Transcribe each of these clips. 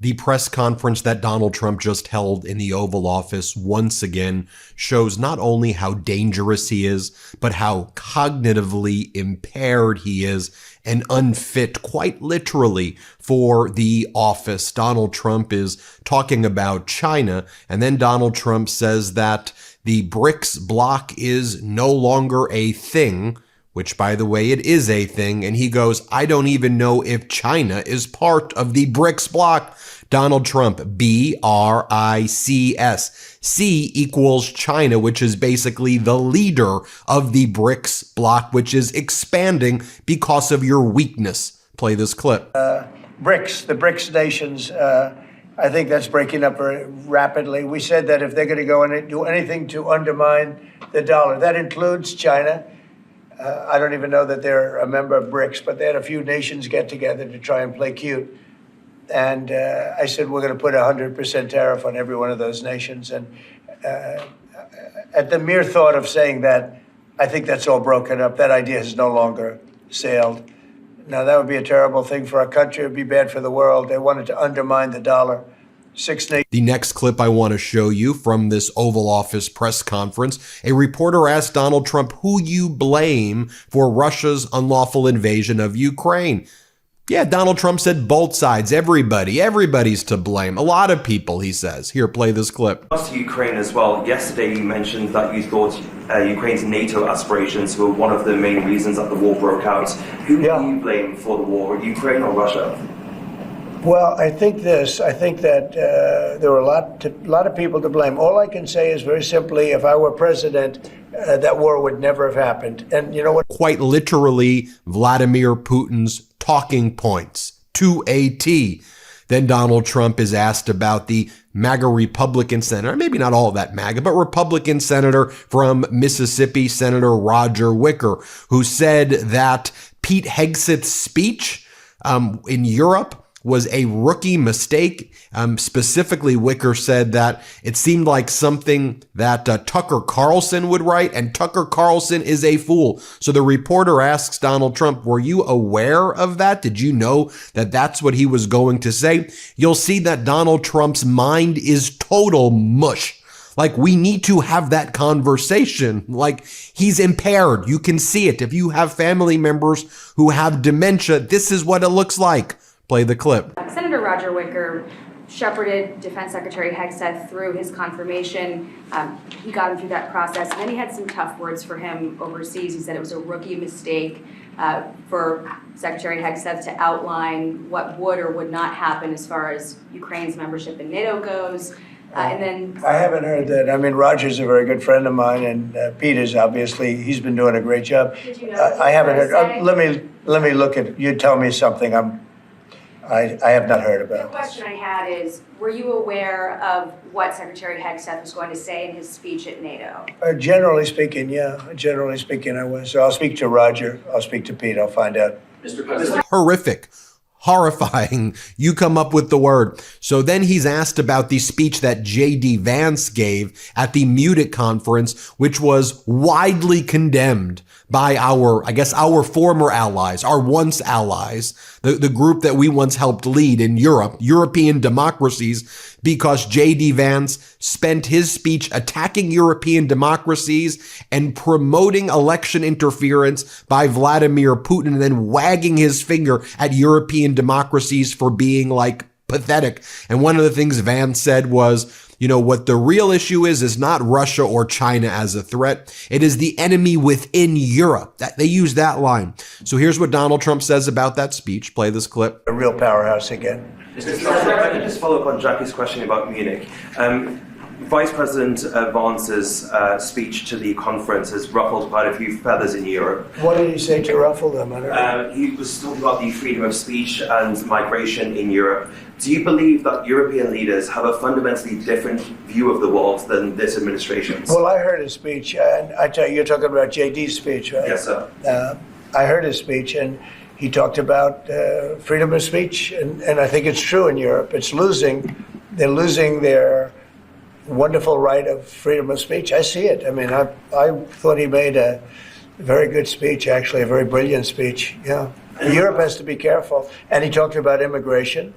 The press conference that Donald Trump just held in the Oval Office once again shows not only how dangerous he is, but how cognitively impaired he is and unfit, quite literally, for the office. Donald Trump is talking about China, and then Donald Trump says that the BRICS bloc is no longer a thing, which, by the way, it is a thing, and he goes, I don't even know if China is part of the BRICS bloc. Donald Trump, BRICS. C equals China, which is basically the leader of the BRICS bloc, which is expanding because of your weakness. Play this clip. BRICS, the BRICS nations, I think that's breaking up very rapidly. We said that if they're going to go and do anything to undermine the dollar, that includes China. I don't even know that they're a member of BRICS, but they had a few nations get together to try and play cute. And I said, we're going to put 100% tariff on every one of those nations. And at the mere thought of saying that, I think that's all broken up. That idea has no longer sailed. Now, that would be a terrible thing for our country. It would be bad for the world. They wanted to undermine the dollar. The next clip I want to show you from this Oval Office press conference, a reporter asked Donald Trump who you blame for Russia's unlawful invasion of Ukraine. Yeah, Donald Trump said both sides, everybody's to blame. A lot of people, he says. Here, play this clip. To Ukraine as well. Yesterday you mentioned that you thought Ukraine's NATO aspirations were one of the main reasons that the war broke out. Who do you blame for the war, Ukraine or Russia? Well, I think that there were a lot of people to blame. All I can say is very simply, if I were president, that war would never have happened. And you know what? Quite literally, Vladimir Putin's talking points to a T. Then Donald Trump is asked about the MAGA Republican senator, maybe not all of that MAGA, but Republican senator from Mississippi, Senator Roger Wicker, who said that Pete Hegseth's speech in Europe was a rookie mistake. Specifically, Wicker said that it seemed like something that Tucker Carlson would write, and Tucker Carlson is a fool. So the reporter asks Donald Trump, were you aware of that? Did you know that that's what he was going to say? You'll see that Donald Trump's mind is total mush. Like, we need to have that conversation. Like, he's impaired. You can see it. If you have family members who have dementia, this is what it looks like. Play the clip. Senator Roger Wicker shepherded Defense Secretary Hegseth through his confirmation. He got him through that process, and then he had some tough words for him overseas. He said it was a rookie mistake for Secretary Hegseth to outline what would or would not happen as far as Ukraine's membership in NATO goes. And then I haven't heard that. I mean, Roger's a very good friend of mine, and Peter's obviously, he's been doing a great job. Did you know I haven't heard. Let me look at. You tell me something. I have not heard about. The question I had is, were you aware of what Secretary Hegseth was going to say in his speech at NATO? Generally speaking, yeah. Generally speaking, I was. So I'll speak to Roger. I'll speak to Pete. I'll find out. Mr. President. Horrific. Horrifying. You come up with the word. So then he's asked about the speech that J.D. Vance gave at the Munich conference, which was widely condemned by our former allies, our once allies, the group that we once helped lead in Europe, European democracies, because J.D. Vance spent his speech attacking European democracies and promoting election interference by Vladimir Putin, and then wagging his finger at European democracies for being like pathetic. And one of the things Vance said was, you know, what the real issue is not Russia or China as a threat. It is the enemy within Europe. That they use that line. So here's what Donald Trump says about that speech. Play this clip. A real powerhouse again. Mr. President, if I could just follow up on Jackie's question about Munich. Vice President Vance's speech to the conference has ruffled quite a few feathers in Europe. What did he say to ruffle them? He was talking about the freedom of speech and migration in Europe. Do you believe that European leaders have a fundamentally different view of the world than this administration's? Well, I heard his speech, and I tell you, you're talking about J.D.'s speech, right? Yes, sir. I heard his speech, and he talked about freedom of speech, and I think it's true in Europe. It's losing. They're losing their wonderful right of freedom of speech. I see it. I mean, I thought he made a very good speech, actually, a very brilliant speech. Yeah. Europe has to be careful. And he talked about immigration.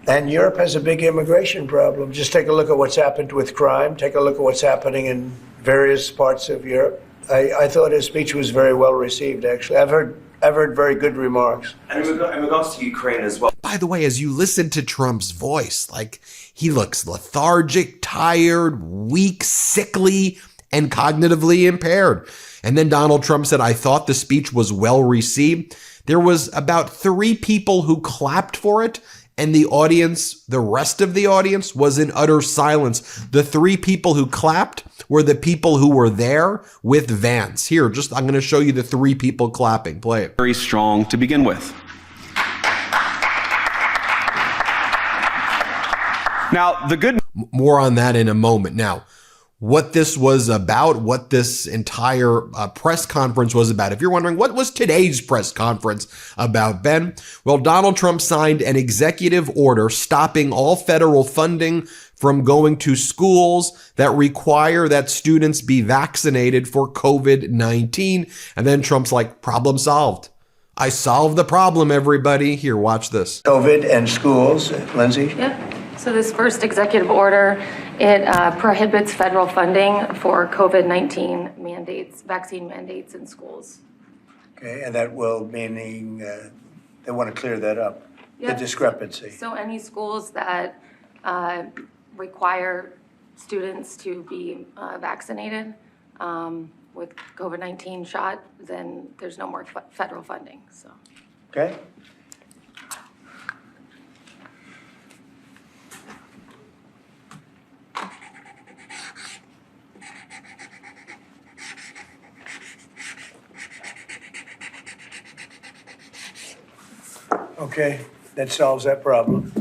And Europe has a big immigration problem. Just take a look at what's happened with crime. Take a look at what's happening in various parts of Europe. I thought his speech was very well received, actually. I've heard very good remarks. And in regards to Ukraine as well. By the way, as you listen to Trump's voice, like, he looks lethargic, tired, weak, sickly, and cognitively impaired. And then Donald Trump said, I thought the speech was well received. There was about 3 people who clapped for it, and the audience, the rest of the audience, was in utter silence. The 3 people who clapped were the people who were there with Vance. Here, I'm going to show you the 3 people clapping. Play it. Very strong to begin with. Now, More on that in a moment. Now, what this was about, what this entire press conference was about. If you're wondering, what was today's press conference about, Ben? Well, Donald Trump signed an executive order stopping all federal funding from going to schools that require that students be vaccinated for COVID-19. And then Trump's like, problem solved. I solved the problem, everybody. Here, watch this. COVID and schools. Lindsay? Yep. So this first executive order, it prohibits federal funding for COVID-19 mandates, vaccine mandates in schools. Okay, and that will meaning they want to clear that up, Yep. the discrepancy. So any schools that require students to be vaccinated with COVID-19 shot, then there's no more federal funding, so. Okay? Okay, that solves that problem.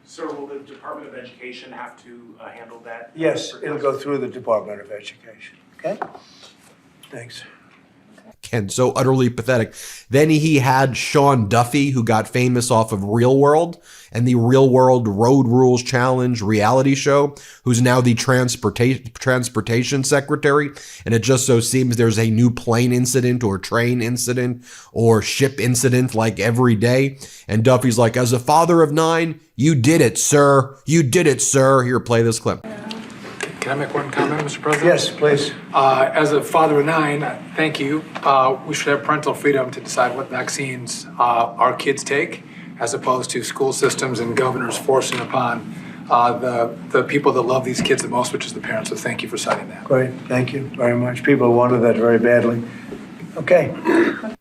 Sir, will the Department of Education have to handle that? Yes, it'll go through the Department of Education. Okay? Thanks. Ken, so utterly pathetic. Then he had Sean Duffy, who got famous off of Real World and the Real World Road Rules Challenge reality show, who's now the transportation secretary. And it just so seems there's a new plane incident or train incident or ship incident like every day. And Duffy's like, as a father of 9, you did it, sir. You did it, sir. Here, play this clip. Can I make one comment, Mr. President? Yes, please. As a father of 9, thank you. We should have parental freedom to decide what vaccines our kids take, as opposed to school systems and governors forcing upon the people that love these kids the most, which is the parents. So thank you for citing that. Great, thank you very much. People wanted that very badly. Okay.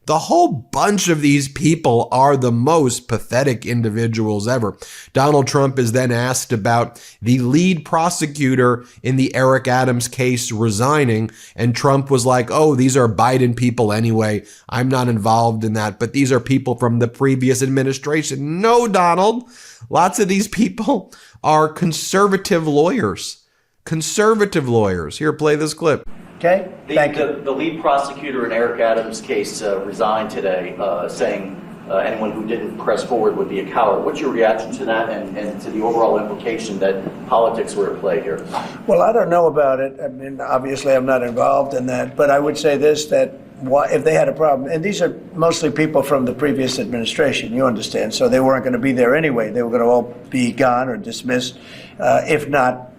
The whole bunch of these people are the most pathetic individuals ever. Donald Trump is then asked about the lead prosecutor in the Eric Adams case resigning, and Trump was like, oh, these are Biden people anyway. I'm not involved in that, but these are people from the previous administration. No, Donald. Lots of these people are conservative lawyers. Conservative lawyers. Here, play this clip. Okay, thank you. The lead prosecutor in Eric Adams' case resigned today, saying anyone who didn't press forward would be a coward. What's your reaction to that and to the overall implication that politics were at play here? Well, I don't know about it. I mean, obviously I'm not involved in that, but I would say this, that if they had a problem, and these are mostly people from the previous administration, you understand, so they weren't going to be there anyway. They were going to all be gone or dismissed. If not,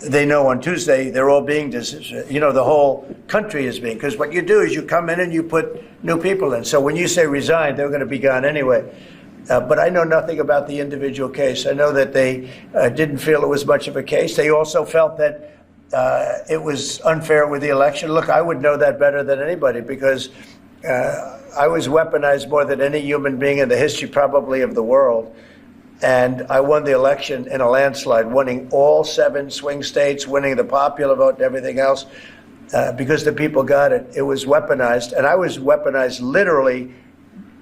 they know on Tuesday they're all being dismissed. You know, the whole country is being, because what you do is you come in and you put new people in. So when you say resign, they're going to be gone anyway. But I know nothing about the individual case. I know that they didn't feel it was much of a case. They also felt that it was unfair with the election. Look, I would know that better than anybody because I was weaponized more than any human being in the history probably of the world. And I won the election in a landslide, winning all 7 swing states, winning the popular vote and everything else, because the people got it. It was weaponized, and I was weaponized literally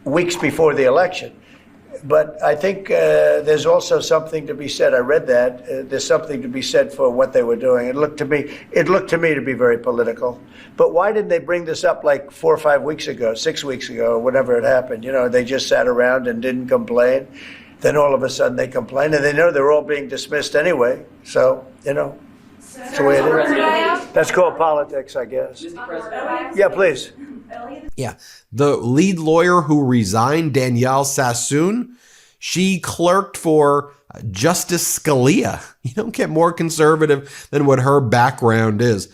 weeks before the election. But I think there's also something to be said. I read that. There's something to be said for what they were doing. It looked to me to be very political. But why didn't they bring this up like 4 or 5 weeks ago, 6 weeks ago, or whatever it happened? You know, they just sat around and didn't complain. Then all of a sudden they complain, and they know they're all being dismissed anyway. So, you know, that's the way it is. That's called politics, I guess. Yeah, please. Yeah. The lead lawyer who resigned, Danielle Sassoon, She clerked for Justice Scalia. You don't get more conservative than what her background is.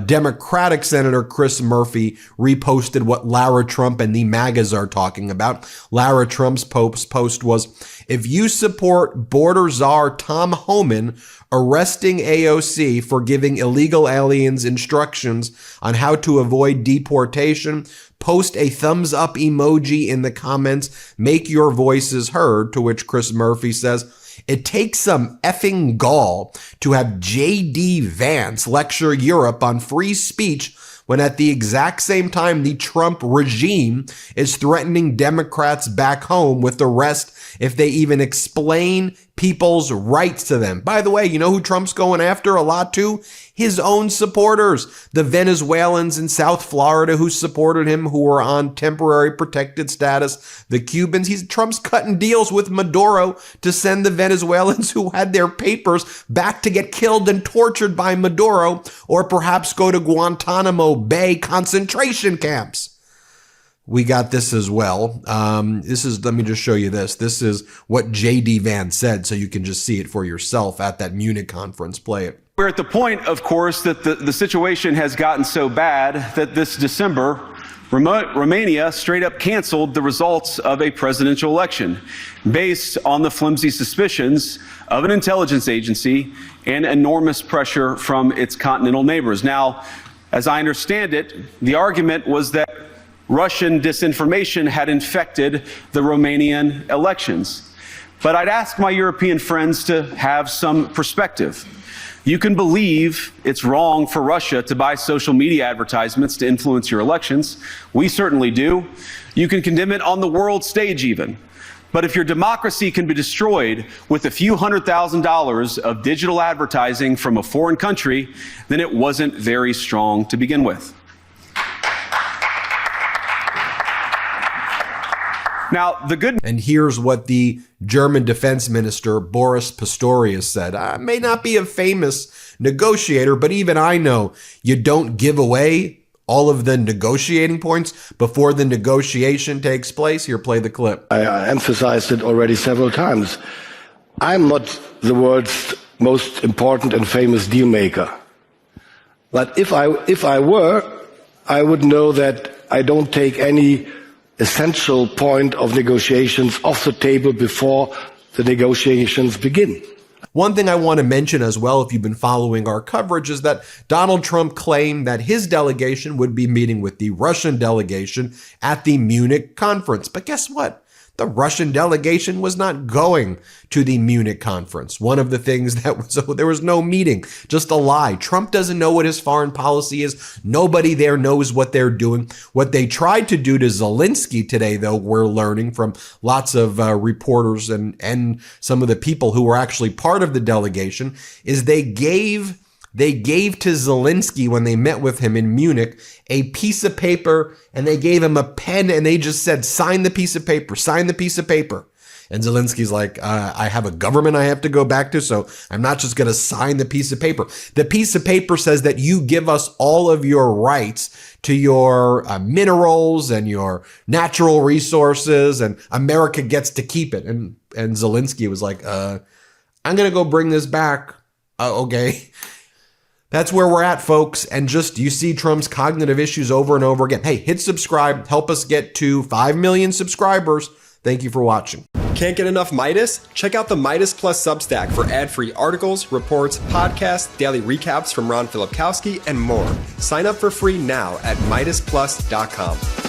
Democratic Senator Chris Murphy reposted what Lara Trump and the MAGAs are talking about. Lara Trump's post was, if you support border czar Tom Homan arresting AOC for giving illegal aliens instructions on how to avoid deportation, post a thumbs up emoji in the comments, make your voices heard, to which Chris Murphy says, it takes some effing gall to have J.D. Vance lecture Europe on free speech when at the exact same time the Trump regime is threatening Democrats back home with arrest if they even explain people's rights to them. By the way, you know who Trump's going after a lot too? His own supporters, the Venezuelans in South Florida who supported him, who were on temporary protected status, the Cubans. Trump's cutting deals with Maduro to send the Venezuelans who had their papers back to get killed and tortured by Maduro, or perhaps go to Guantanamo Bay concentration camps. We got this as well. Let me just show you this. This is what J.D. Vance said, so you can just see it for yourself at that Munich conference. Play it. We're at the point, of course, that the situation has gotten so bad that this December, Romania straight up canceled the results of a presidential election based on the flimsy suspicions of an intelligence agency and enormous pressure from its continental neighbors. Now, as I understand it, the argument was that Russian disinformation had infected the Romanian elections. But I'd ask my European friends to have some perspective. You can believe it's wrong for Russia to buy social media advertisements to influence your elections. We certainly do. You can condemn it on the world stage even. But if your democracy can be destroyed with a few $100,000 of digital advertising from a foreign country, then it wasn't very strong to begin with. Now, and here's what the German defense minister, Boris Pistorius, said. I may not be a famous negotiator, but even I know you don't give away all of the negotiating points before the negotiation takes place. Here, play the clip. I emphasized it already several times. I'm not the world's most important and famous deal maker. But if I were, I would know that I don't take any essential point of negotiations off the table before the negotiations begin. One thing I want to mention as well, if you've been following our coverage, is that Donald Trump claimed that his delegation would be meeting with the Russian delegation at the Munich conference. But guess what? The Russian delegation was not going to the Munich conference. One of the things that was, there was no meeting, just a lie. Trump doesn't know what his foreign policy is. Nobody there knows what they're doing. What they tried to do to Zelensky today, though, we're learning from lots of reporters and some of the people who were actually part of the delegation, is they gave to Zelensky, when they met with him in Munich, a piece of paper, and they gave him a pen, and they just said, sign the piece of paper, sign the piece of paper. And Zelensky's like, I have a government I have to go back to, so I'm not just going to sign the piece of paper. The piece of paper says that you give us all of your rights to your minerals and your natural resources, and America gets to keep it. And Zelensky was like, I'm going to go bring this back. Okay. That's where we're at, folks. And just, you see Trump's cognitive issues over and over again. Hey, hit subscribe. Help us get to 5 million subscribers. Thank you for watching. Can't get enough Meidas? Check out the Meidas Plus Substack for ad-free articles, reports, podcasts, daily recaps from Ron Filipkowski, and more. Sign up for free now at MeidasPlus.com.